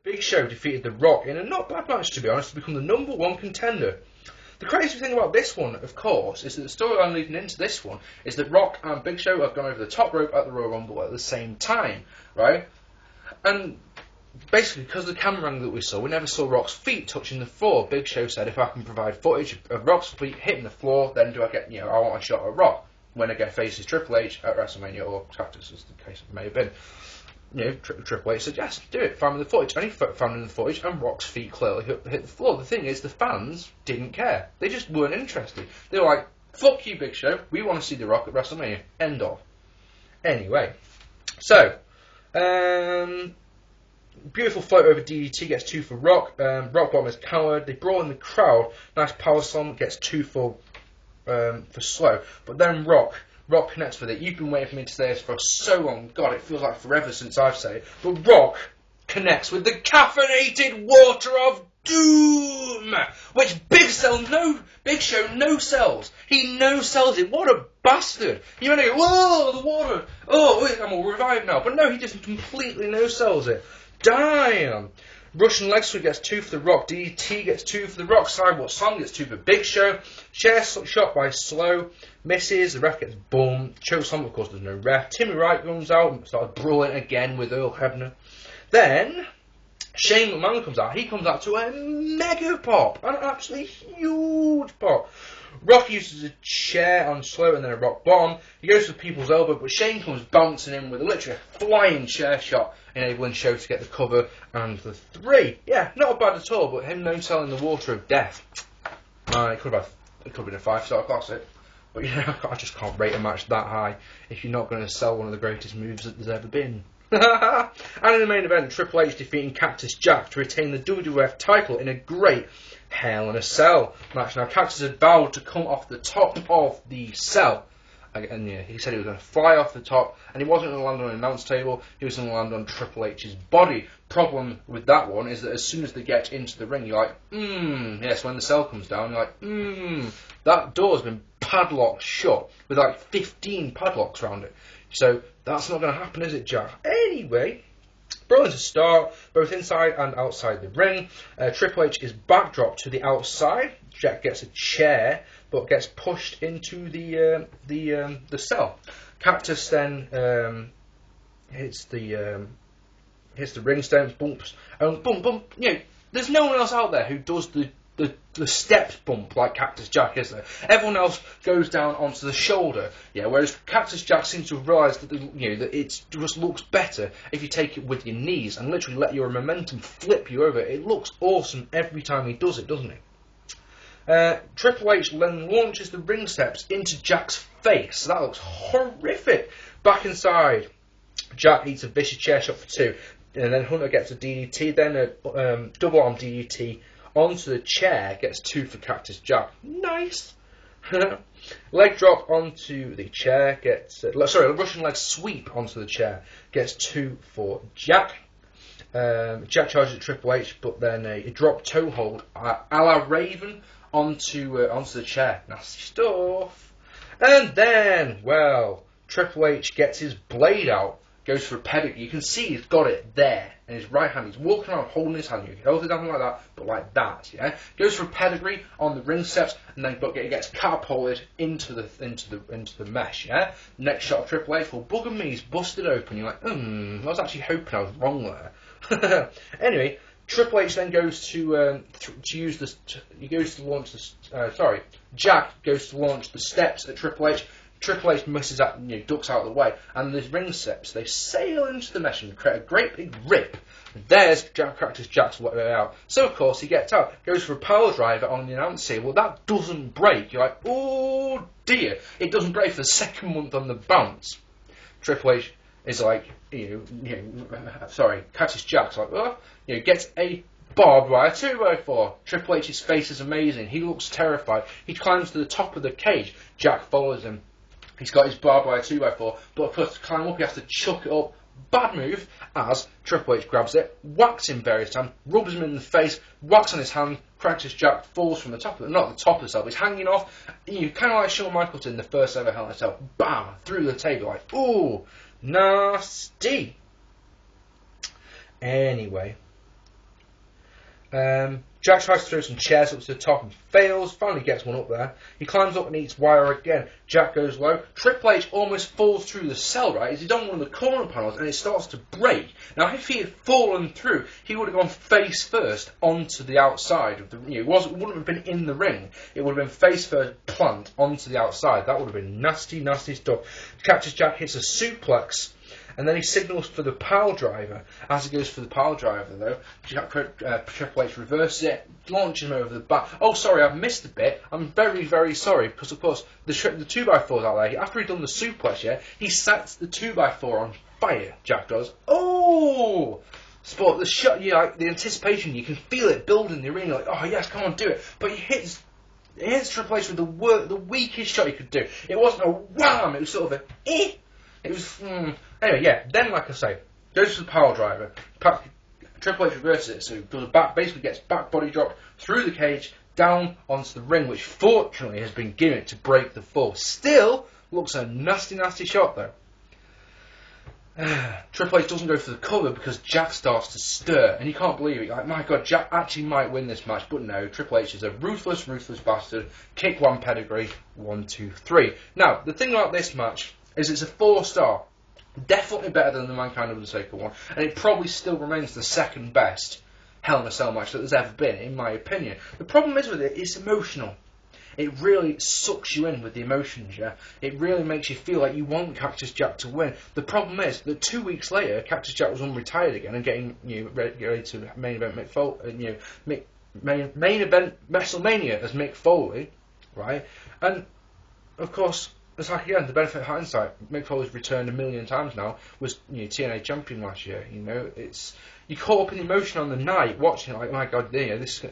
Big Show defeated The Rock in a not bad match, to be honest, to become the #1 contender. The crazy thing about this one, of course, is that the storyline leading into this one is that Rock and Big Show have gone over the top rope at the Royal Rumble at the same time, right? And basically, because of the camera angle that we saw, we never saw Rock's feet touching the floor. Big Show said, if I can provide footage of Rock's feet hitting the floor, then do I get, I want a shot at Rock when again faces Triple H at WrestleMania, or Cactus, as the case may have been. Triple H said, yes, do it, find me the footage. And he found him the footage, and Rock's feet clearly hit the floor. The thing is, the fans didn't care. They just weren't interested. They were like, fuck you, Big Show, we want to see The Rock at WrestleMania. End of. Anyway, so, beautiful float over DDT, gets 2 for Rock. Rock bottom is coward. They brawl in the crowd. Nice power slam, gets 2 for slow. But then Rock connects with it. You've been waiting for me to say this for so long. God, it feels like forever since I've said it. But Rock connects with the caffeinated water of doom, which Big Show no-sells. He no-sells it. What a bastard. You want to go, whoa, the water. Oh, wait, I'm all revived now. But no, he just completely no-sells it. Damn. Russian leg sweep gets 2 for The Rock. DDT gets 2 for The Rock. Sidewalk slam gets 2 for Big Show. Chair shot by Slow. Misses. The ref gets boom. Choke slam, of course, there's no ref. Timmy Wright comes out and starts brawling again with Earl Hebner. Then Shane McMahon comes out. He comes out to a mega pop. An absolutely huge pop. Rock uses a chair on Slow and then a Rock bottom. He goes for people's elbow, but Shane comes bouncing in with literally a flying chair shot, enabling Show to get the cover and the 3. Yeah, not bad at all, but him no-selling the water of death. It could have been a 5-star classic. But I just can't rate a match that high if you're not going to sell one of the greatest moves that there's ever been. And in the main event, Triple H defeating Cactus Jack to retain the WWF title in a great Hell in a Cell match. Now, Cactus had vowed to come off the top of the cell. And yeah, he said he was going to fly off the top, and he wasn't going to land on an announce table, he was going to land on Triple H's body. Problem with that one is that as soon as they get into the ring, you're like, yes, when the cell comes down, you're like, that door's been padlocked shut, with like 15 padlocks around it. So, that's not going to happen, is it, Jack? Anyway, brawling to start, both inside and outside the ring. Triple H is backdropped to the outside. Jack gets a chair, but gets pushed into the cell. Cactus then hits the ring stones, bumps, and bump. There's no one else out there who does the steps bump like Cactus Jack, is there? Everyone else goes down onto the shoulder, whereas Cactus Jack seems to have realised that that it just looks better if you take it with your knees and literally let your momentum flip you over. It looks awesome every time he does it, doesn't it? Triple H then launches the ring steps into Jack's face. That looks horrific. Back inside, Jack eats a vicious chair shot for 2, and then Hunter gets a DDT, then a double arm DDT onto the chair, gets 2 for Cactus Jack. Nice. Leg drop onto the chair, gets Russian leg sweep onto the chair, gets 2 for Jack. Jack charges at Triple H, but then a drop toe hold a la Raven onto the chair. Nasty stuff. And then, Triple H gets his blade out, goes for a pedigree. You can see he's got it there in his right hand. He's walking around holding his hand. You can hold it down like that, but like that, Goes for a pedigree on the ring steps, and then he gets catapulted into the mesh, Next shot of Triple H, bugger me, he's busted open. You're like, I was actually hoping I was wrong there. Anyway, Triple H then goes to use this. He goes to launch the. Jack goes to launch the steps at Triple H. Triple H misses out, ducks out of the way, and the ring steps, they sail into the mesh and create a great big rip. There's Cactus Jack's way out. So, of course, he gets out, goes for a power driver on the announce table. That doesn't break. You're like, oh dear. It doesn't break for the second month on the bounce. Triple H is like, Cactus Jack's like, gets a barbed wire 2x4. Triple H's face is amazing. He looks terrified. He climbs to the top of the cage. Jack follows him. He's got his barbed wire 2x4, but of course to climb up he has to chuck it up. Bad move, as Triple H grabs it, whacks him various times, rubs him in the face, whacks on his hand. Cactus Jack falls from the top of not the top of the cell, but he's hanging off. You kind of like Shawn Michaels in the first ever Hell in a Cell. Bam! Through the table, like, ooh, nasty. Anyway, Jack tries to throw some chairs up to the top and fails, finally gets one up there. He climbs up and eats wire again. Jack goes low. Triple H almost falls through the cell, right? As he's on one of the corner panels and it starts to break. Now, if he had fallen through, he would have gone face first onto the outside of the ring. It wouldn't have been in the ring. It would have been face first, plant onto the outside. That would have been nasty, nasty stuff. Cactus Jack hits a suplex. And then he signals for the pile driver. As he goes for the pile driver, though, Triple H reverses it, launches him over the back. Oh, sorry, I've missed a bit. I'm very, very sorry, because, of course, the 2x4's out there. After he'd done the suplex, yeah, he sets the 2x4 on fire, Jack does. Oh! Spot the shot, like, the anticipation, you can feel it building in the ring. You're like, oh, yes, come on, do it. But he hits Triple H with the weakest shot he could do. It wasn't a wham, it was sort of a eh. It was, Anyway, yeah, then, like I say, goes to the power driver. Triple H reverses it, so does basically gets back body dropped through the cage, down onto the ring, which fortunately has been gimmicked to break the fall. Still, looks a nasty, nasty shot, though. Triple H doesn't go for the cover because Jack starts to stir, and you can't believe it. Like, my God, Jack actually might win this match, but no, Triple H is a ruthless, ruthless bastard. Kick one pedigree, 1, 2, 3. Now, the thing about this match is it's a 4-star. Definitely better than the Mankind Undertaker one, and it probably still remains the second best Hell in a Cell match that there's ever been, in my opinion. The problem is with it, it's emotional. It really sucks you in with the emotions, yeah? It really makes you feel like you want Cactus Jack to win. The problem is that 2 weeks later, Cactus Jack was unretired again and getting ready to main event main event WrestleMania as Mick Foley, right? And, of course, it's like, again, the benefit of hindsight. Mick Foley's returned 1,000,000 times now. Was TNA champion last year. It's you caught up in the emotion on the night watching it. Like, my God, this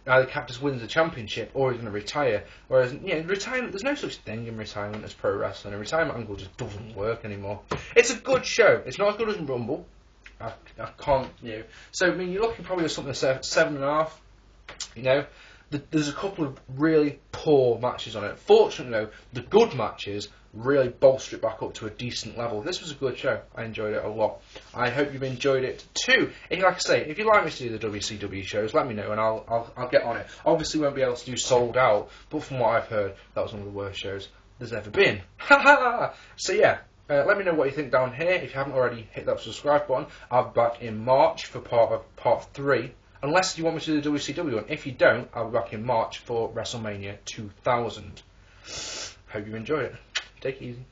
either Cactus wins the championship or he's going to retire. Whereas, retirement. There's no such thing in retirement as pro wrestling. A retirement angle just doesn't work anymore. It's a good show. It's not as good as Rumble. I can't. So I mean, you're looking probably at something like 7.5. There's a couple of really poor matches on it. Fortunately, though, the good matches really bolster it back up to a decent level. This was a good show. I enjoyed it a lot. I hope you've enjoyed it too. Like I say, if you'd like me to do the WCW shows, let me know and I'll get on it. Obviously, won't be able to do Sold Out, but from what I've heard, that was one of the worst shows there's ever been. Ha ha! So yeah. Let me know what you think down here. If you haven't already, hit that subscribe button. I'll be back in March for part 3. Unless you want me to do the WCW one. If you don't, I'll be back in March for WrestleMania 2000. Hope you enjoy it. Take it easy.